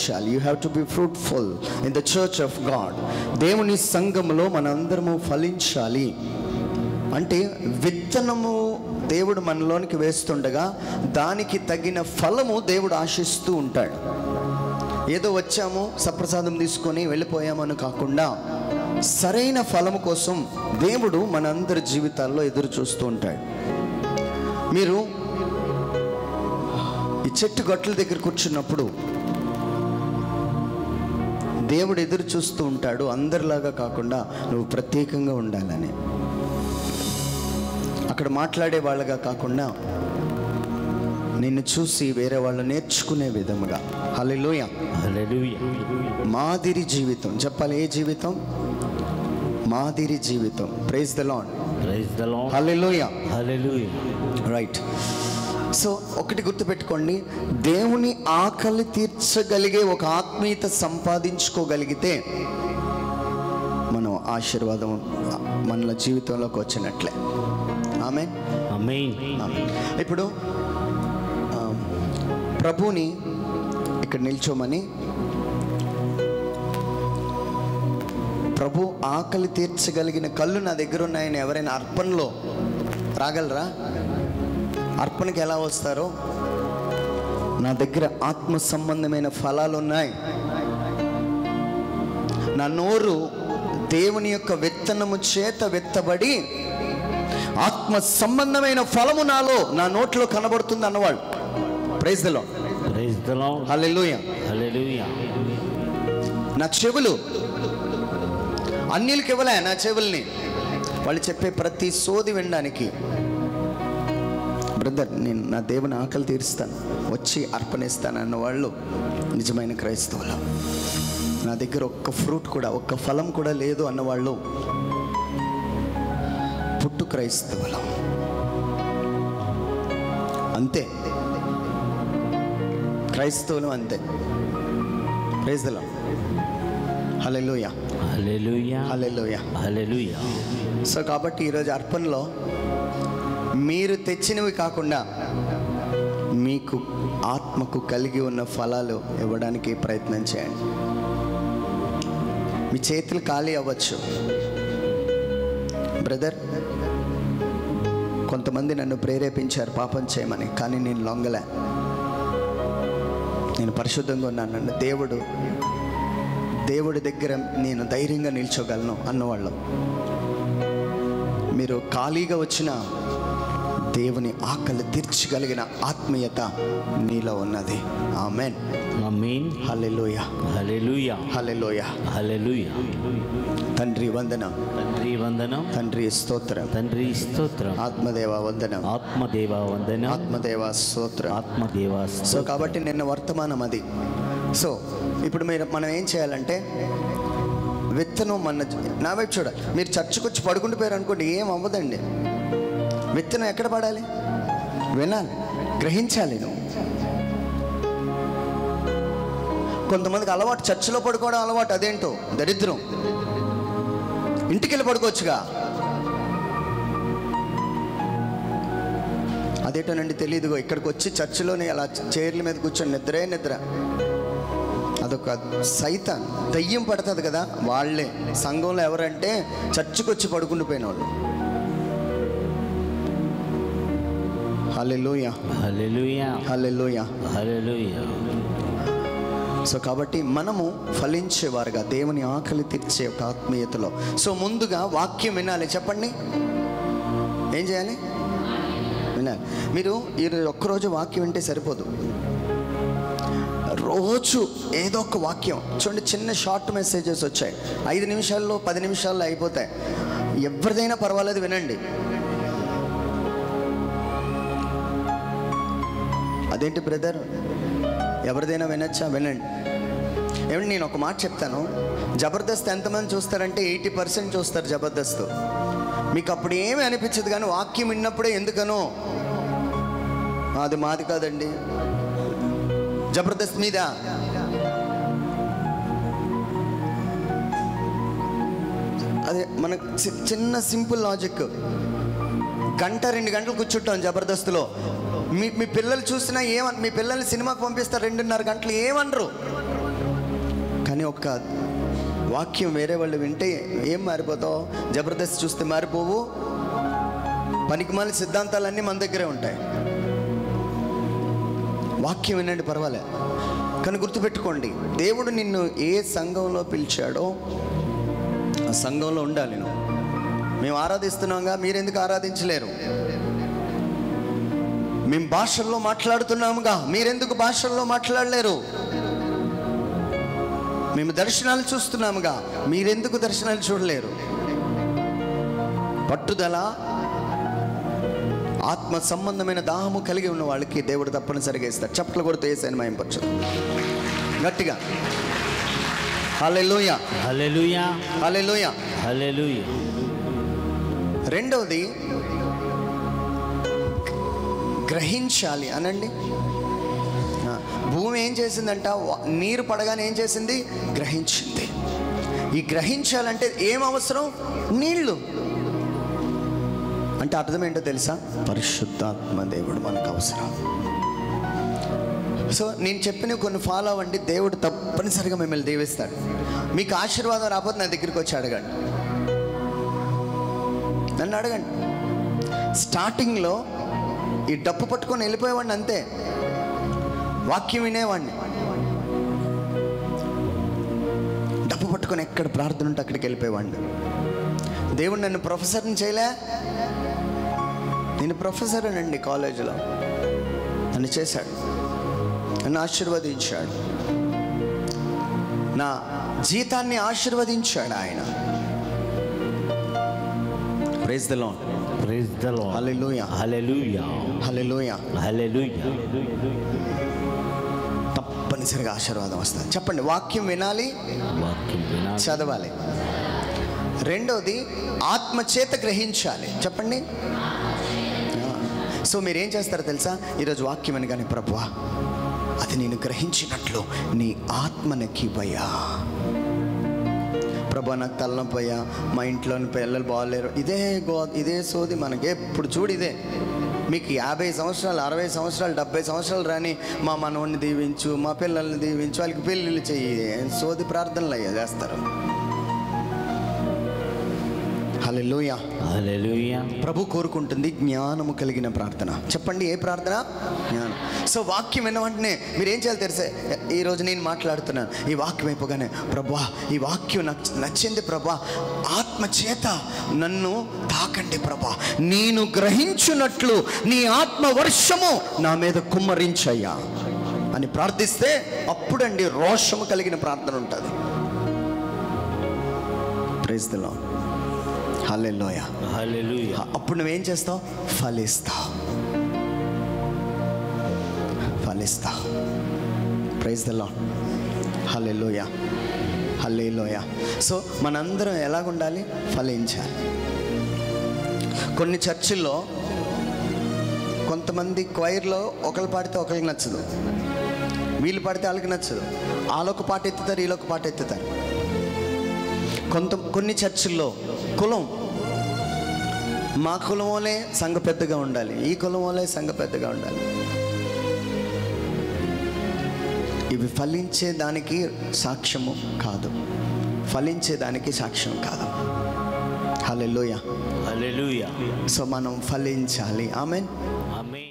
ఫలించాలి. You have to be fruitful in the church of God. దేవుని సంఘములో మనందరము ఫలించాలి. అంటే విత్తనము దేవుడు మనలోనికి వేస్తుండగా దానికి తగిన ఫలము దేవుడు ఆశిస్తూ ఉంటాడు. ఏదో వచ్చాము సప్రసాదం తీసుకొని వెళ్ళిపోయామని కాకుండా సరైన ఫలము కోసం దేవుడు మనందరి జీవితాల్లో ఎదురు చూస్తూ ఉంటాడు. మీరు ఈ చెట్టు గట్ల దగ్గర కూర్చున్నప్పుడు దేవుడు ఎదురు చూస్తూ ఉంటాడు. అందరిలాగా కాకుండా నువ్వు ప్రత్యేకంగా ఉండాలని, అక్కడ మాట్లాడే వాళ్ళగా కాకుండా నిన్ను చూసి వేరే వాళ్ళు నేర్చుకునే విధముగా. హల్లెలూయా, హల్లెలూయా. మాదిరి జీవితం చెప్పాలి. ఏ జీవితం? మాదిరి జీవితం. Praise the Lord, praise the Lord. Hallelujah, hallelujah. Right. So ఒకటి గుర్తుపెట్టుకోండి, దేవుని ఆకలి తీర్చగలిగే ఒక ఆత్మీయత సంపాదించుకోగలిగితే మనం ఆశీర్వాదం మన జీవితంలోకి వచ్చినట్లే. ఆమేన్, ఆమేన్. ఇప్పుడు ప్రభుని ఇక్కడ నిల్చోమని, ప్రభు ఆకలి తీర్చగలిగిన కళ్ళు నా దగ్గర ఉన్నాయని ఎవరైనా అర్పణలో రాగలరా? అర్పణకి ఎలా వస్తారో, నా దగ్గర ఆత్మ సంబంధమైన ఫలాలు ఉన్నాయి. నా నోరు దేవుని యొక్క విత్తనము చేత విత్తబడి ఆత్మ సంబంధమైన ఫలము నాలో నా నోట్లో కనబడుతుంది అన్నవాడు. Praise the Lord, praise the Lord. Hallelujah, hallelujah. నా చెవులు అన్యులకి ఇవ్వలే, నా చెవుల్ని వాళ్ళు చెప్పే ప్రతి సోది వినడానికి. బ్రదర్, నేను నా దేవుని ఆకలి తీరుస్తాను, వచ్చి అర్పణిస్తాను అన్నవాళ్ళు నిజమైన క్రైస్తవులు. నా దగ్గర ఒక్క ఫ్రూట్ కూడా, ఒక్క ఫలం కూడా లేదు అన్నవాళ్ళు పుట్టు క్రైస్తవులు. అంతే, క్రైస్తవులు అంతే. Praise the Lord, hallelujah, hallelujah, hallelujah, hallelujah. So కాబట్టి ఈరోజు అర్పణలో మీరు తెచ్చినవి కాకుండా మీకు ఆత్మకు కలిగి ఉన్న ఫలాలు ఇవ్వడానికి ప్రయత్నం చేయండి. మీ చేతులు ఖాళీ అవ్వచ్చు. బ్రదర్, కొంతమంది నన్ను ప్రేరేపించారు పాపం చేయమని, కానీ నేను లొంగలే. నేను పరిశుద్ధంగా ఉన్నాను. దేవుడి దగ్గర నేను ధైర్యంగా నిల్చోగలను అన్నవాళ్ళం. మీరు ఖాళీగా వచ్చిన దేవుని ఆకలి తీర్చగలిగిన ఆత్మీయత నీలో ఉన్నది. ఆమేన్, ఆమేన్. హల్లెలూయా, హల్లెలూయా, హల్లెలూయా, హల్లెలూయా. తండ్రి వందనం, తండ్రి వందనం, తండ్రి స్తోత్రం, తండ్రి స్తోత్రం, ఆత్మదేవ వందనం, ఆత్మదేవ వందనం, ఆత్మదేవ స్తోత్రం, ఆత్మదేవ సో స్తోత్రం. కాబట్టి నిన్న వర్తమానం అది. సో ఇప్పుడు మనం ఏం చేయాలంటే, విత్తనం నా వైపు చూడాలి. మీరు చర్చకు వచ్చి పడుకుంటూ పోయారు అనుకోండి, ఏం అవ్వదండి. విత్తనం ఎక్కడ పడాలి? వినాలి, గ్రహించాలి. నువ్వు కొంతమందికి అలవాటు చర్చిలో పడుకోవడం అలవాటు, అదేంటో దరిద్రం. ఇంటికి వెళ్ళి పడుకోవచ్చుగా, అదేటోనండి తెలియదుగో. ఇక్కడికి వచ్చి చర్చిలోనే అలా చైర్ల మీద కూర్చొని నిద్రే నిద్ర. అదొక సైతాన్, దయ్యం పడుతుంది కదా. వాళ్ళే సంఘంలో ఎవరంటే చర్చికి వచ్చి పడుకుంటూ పోయిన వాళ్ళు. హల్లెలూయా, హల్లెలూయా, హల్లెలూయా, హల్లెలూయా. సో కాబట్టి మనము ఫలించేవారుగా దేవుని ఆకలి తీర్చే ఒక ఆత్మీయతలో. సో ముందుగా వాక్యం వినాలి. చెప్పండి, ఏం చేయాలి? వినాలి. మీరు ఈరోజు ఒక్కరోజు వాక్యం వింటే సరిపోదు. రోజు ఏదో ఒక వాక్యం చూడండి. చిన్న షార్ట్ మెసేజెస్ వచ్చాయి, 5 నిమిషాల్లో 10 నిమిషాల్లో అయిపోతాయి. ఎవరిదైనా పర్వాలేదు, వినండి. అదేంటి బ్రదర్, ఎవరిదైనా వినొచ్చా? వినండి. ఏమండి, నేను ఒక మాట చెప్తాను. జబర్దస్త్ ఎంతమంది చూస్తారంటే 80% చూస్తారు జబర్దస్త్. మీకు అప్పుడు ఏమీ అనిపించదు, కానీ వాక్యం విన్నప్పుడే ఎందుకనో అది మాది కాదండి జబర్దస్త్ మీద. అదే మనకు చిన్న సింపుల్ లాజిక్. 1-2 గంటలు కూర్చుంటాం జబర్దస్త్లో. మీ పిల్లలు చూసినా మీ పిల్లల్ని సినిమాకి పంపిస్తారు 2.5 గంటలు, ఏమనరు. ఒక్క వాక్యం వేరే వాళ్ళు వింటే ఏం మారిపోతావు? జబర్దస్త్ చూస్తే మారిపోవు. పనికిమాలిన సిద్ధాంతాలన్నీ మన దగ్గరే ఉంటాయి. వాక్యం వినండి, పర్వాలే. కానీ గుర్తుపెట్టుకోండి, దేవుడు నిన్ను ఏ సంఘంలో పిలిచాడో ఆ సంఘంలో ఉండాలి నువ్వు. మేము ఆరాధిస్తున్నాంగా, మీరెందుకు ఆరాధించలేరు? మేము భాషల్లో మాట్లాడుతున్నాముగా, మీరెందుకు భాషల్లో మాట్లాడలేరు? మేము దర్శనాలు చూస్తున్నాముగా, మీరెందుకు దర్శనాలు చూడలేరు? పట్టుదల, ఆత్మ సంబంధమైన దాహము కలిగి ఉన్న వాళ్ళకి దేవుడు తప్పనిసరిగా ఇస్తాడు. చప్పట్లు కొడుతూ యేసయ్యను మహిమపరచు గట్టిగా. హల్లెలూయా, హల్లెలూయా, హల్లెలూయా, హల్లెలూయా. రెండవది గ్రహించాలి అనండి. భూమి ఏం చేసిందంట? నీరు పడగానే ఏం చేసింది? గ్రహించింది. ఈ గ్రహించాలంటే ఏం అవసరం? నీళ్లు. అంటే అర్థం ఏంటో తెలుసా? పరిశుద్ధాత్మ దేవుడు మనకు అవసరం. సో నేను చెప్పిన కొన్ని ఫాలో అవ్వండి, దేవుడు తప్పనిసరిగా మిమ్మల్ని దీవిస్తాడు. మీకు ఆశీర్వాదం రాకపోతే నా దగ్గరికి వచ్చి అడగండి, నన్ను అడగండి. స్టార్టింగ్లో ఈ డప్పు పట్టుకొని వెళ్ళిపోయేవాడిని, అంతే. వాక్యం వినేవాడిని, డప్పు పట్టుకొని ఎక్కడ ప్రార్థన ఉంటే అక్కడికి వెళ్ళిపోయేవాడిని. దేవుడు నన్ను ప్రొఫెసర్ని చేయలే. నేను ప్రొఫెసర్ అండి కాలేజీలో. నన్ను చేశాడు, నన్ను ఆశీర్వదించాడు, నా జీతాన్ని ఆశీర్వదించాడు ఆయన. Praise the Lord, praise the Lord. Hallelujah, hallelujah, hallelujah, hallelujah. తప్పనిసరిగా ఆశీర్వాదం వస్తుంది. చెప్పండి, వాక్యం వినాలి, వాక్యం వినాలి, చదవాలి. రెండోది ఆత్మ చేత గ్రహించాలి. చెప్పండి. సో మీరు ఏం చేస్తారో తెలుసా? ఈరోజు వాక్యం అనగానే, ప్రభువా అది నేను గ్రహించినట్లు నీ ఆత్మనకి ఇవ్వయ్యా. ప్రభా నాకు తలనొప్పయ్యా, మా ఇంట్లోని పిల్లలు బాగలేరు, ఇదే సోది మనకి ఎప్పుడు చూడు ఇదే. మీకు 50 సంవత్సరాలు, 60 సంవత్సరాలు, 70 సంవత్సరాలు రాని మా మనవడిని దీవించు, మా పిల్లల్ని దీవించు, వాళ్ళకి పెళ్ళిళ్ళు చెయ్యి, సోది ప్రార్థనలు అయ్యా చేస్తారు. హల్లెలూయా, హల్లెలూయా. ప్రభు కోరుకుంటుంది జ్ఞానము కలిగిన ప్రార్థన. చెప్పండి, ఏ ప్రార్థన? జ్ఞానం. సో వాక్యం విన్న వెంటనే మీరు ఏం చేయాలి తెలుసా? ఈరోజు నేను మాట్లాడుతున్నాను, ఈ వాక్యం అయిపోగానే, ప్రభా ఈ వాక్యం నచ్చింది ప్రభా, ఆత్మ చేత నన్ను తాకండి ప్రభా, నేను గ్రహించున్నట్లు నీ ఆత్మ వర్షము నా మీద కుమ్మరించయ్యా అని ప్రార్థిస్తే అప్పుడండి రోషము కలిగిన ప్రార్థన ఉంటుంది. Praise the Lord, hallelujah, hallelujah. అప్పుడు నువ్వేం చేస్తావు? ఫలిస్తావు, ఫలిస్తావు. Praise the Lord, hallelujah, hallelujah. So మనందరం ఎలాగుండాలి? ఫలించాలి. కొన్ని చర్చిల్లో కొంతమంది క్వైర్లో ఒకళ్ళు పాడితే ఒకరికి నచ్చదు, వీళ్ళు పాడితే వాళ్ళకి నచ్చదు. వాళ్ళొక పాట ఎత్తుతారు, వీళ్ళొక పాట ఎత్తుతారు. కొన్ని చర్చిల్లో కులం, మా కులం వాళ్ళే సంఘ పెద్దగా ఉండాలి, ఈ కులం వాళ్ళే సంఘ పెద్దగా ఉండాలి. ఇవి ఫలించేదానికి సాక్ష్యము కాదు, ఫలించేదానికి సాక్ష్యం కాదు. హల్లెలూయా, హల్లెలూయా. సో మనం ఫలించాలి. ఆమేన్. ఆమేన్.